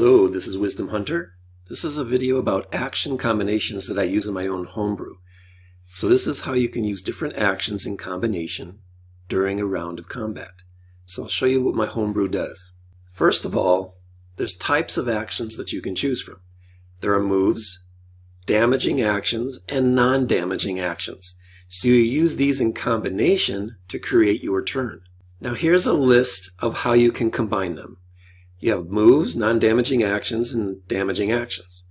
Hello, this is Wisdom Hunter. This is a video about action combinations that I use in my own homebrew. So this is how you can use different actions in combination during a round of combat. So I'll show you what my homebrew does. First of all, there's types of actions that you can choose from. There are moves, damaging actions, and non-damaging actions. So you use these in combination to create your turn. Now here's a list of how you can combine them. You have moves, non-damaging actions, and damaging actions.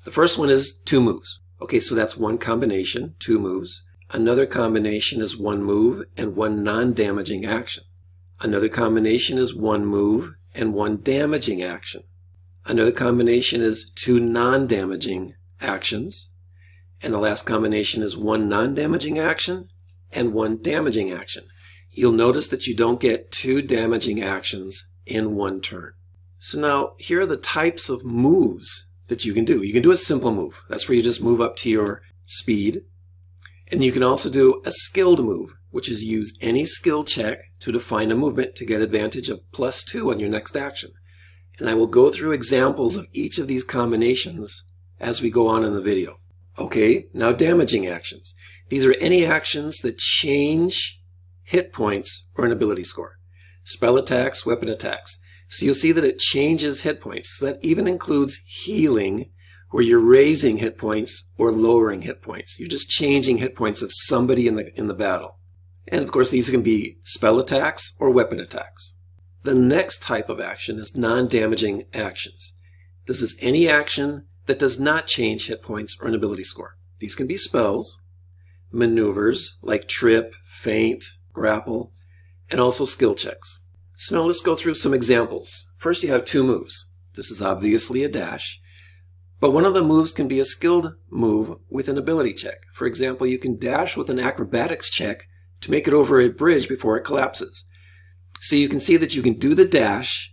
The first one is 2 moves. Okay, so that's one combination, 2 moves. Another combination is 1 move and 1 non-damaging action. Another combination is 1 move and 1 damaging action. Another combination is 2 non-damaging actions. And the last combination is 1 non-damaging action and 1 damaging action. You'll notice that you don't get 2 damaging actions in one turn. So now here are the types of moves that you can do. You can do a simple move. That's where you just move up to your speed. And you can also do a skilled move, which is use any skill check to define a movement to get advantage of +2 on your next action. And I will go through examples of each of these combinations as we go on in the video. Okay, now damaging actions. These are any actions that change hit points or an ability score. Spell attacks, weapon attacks. So you'll see that it changes hit points. So that even includes healing, where you're raising hit points or lowering hit points. You're just changing hit points of somebody in the battle. And of course these can be spell attacks or weapon attacks. The next type of action is non-damaging actions. This is any action that does not change hit points or an ability score. These can be spells, maneuvers like trip, feint, grapple, and also skill checks. So now let's go through some examples. First, you have 2 moves. This is obviously a dash, but one of the moves can be a skilled move with an ability check. For example, you can dash with an acrobatics check to make it over a bridge before it collapses. So you can see that you can do the dash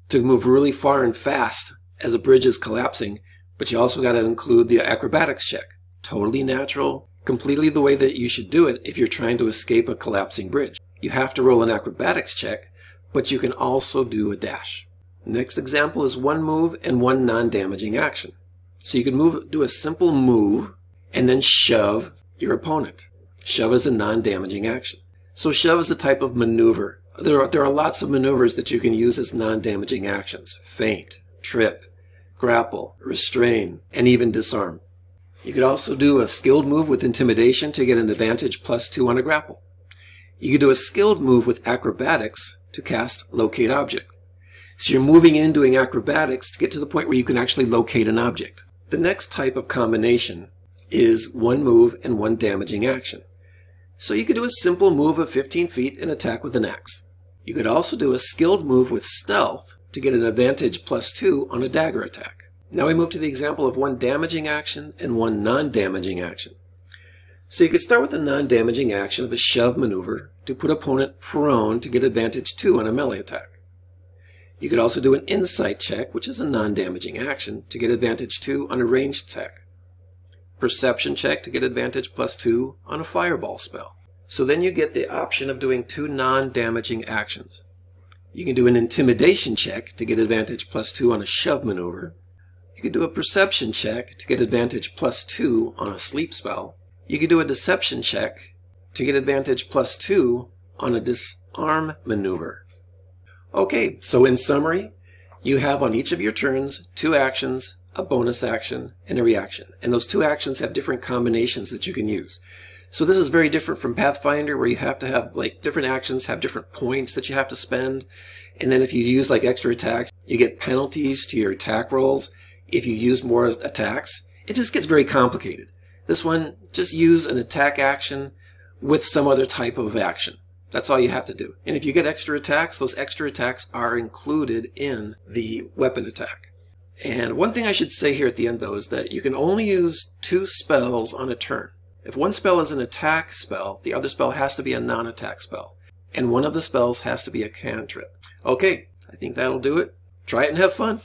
to move really far and fast as a bridge is collapsing, but you also got to include the acrobatics check. Totally natural, completely the way that you should do it if you're trying to escape a collapsing bridge. You have to roll an acrobatics check, but you can also do a dash. Next example is 1 move and 1 non-damaging action. So you can do a simple move and then shove your opponent. Shove is a non-damaging action. So shove is a type of maneuver. There are lots of maneuvers that you can use as non-damaging actions. Feint, trip, grapple, restrain, and even disarm. You could also do a skilled move with intimidation to get an advantage +2 on a grapple. You could do a skilled move with acrobatics to cast locate object. So you're moving in doing acrobatics to get to the point where you can actually locate an object. The next type of combination is 1 move and 1 damaging action. So you could do a simple move of 15 feet and attack with an axe. You could also do a skilled move with stealth to get an advantage +2 on a dagger attack. Now we move to the example of 1 damaging action and 1 non-damaging action. So you could start with a non-damaging action of a shove maneuver to put opponent prone to get advantage 2 on a melee attack. You could also do an insight check, which is a non-damaging action, to get advantage 2 on a ranged attack. Perception check to get advantage +2 on a fireball spell. So then you get the option of doing 2 non-damaging actions. You can do an intimidation check to get advantage +2 on a shove maneuver. You could do a perception check to get advantage +2 on a sleep spell. You could do a deception check to get advantage +2 on a disarm maneuver. Okay, so in summary, you have on each of your turns 2 actions, a bonus action, and a reaction. And those 2 actions have different combinations that you can use. So this is very different from Pathfinder, where you have to have different actions have different points that you have to spend. And then if you use extra attacks, you get penalties to your attack rolls. If you use more attacks, it just gets very complicated. This one, just use an attack action with some other type of action. That's all you have to do. And if you get extra attacks, those extra attacks are included in the weapon attack. And one thing I should say here at the end, though, is that you can only use 2 spells on a turn. If one spell is an attack spell, the other spell has to be a non-attack spell. And one of the spells has to be a cantrip. Okay, I think that'll do it. Try it and have fun.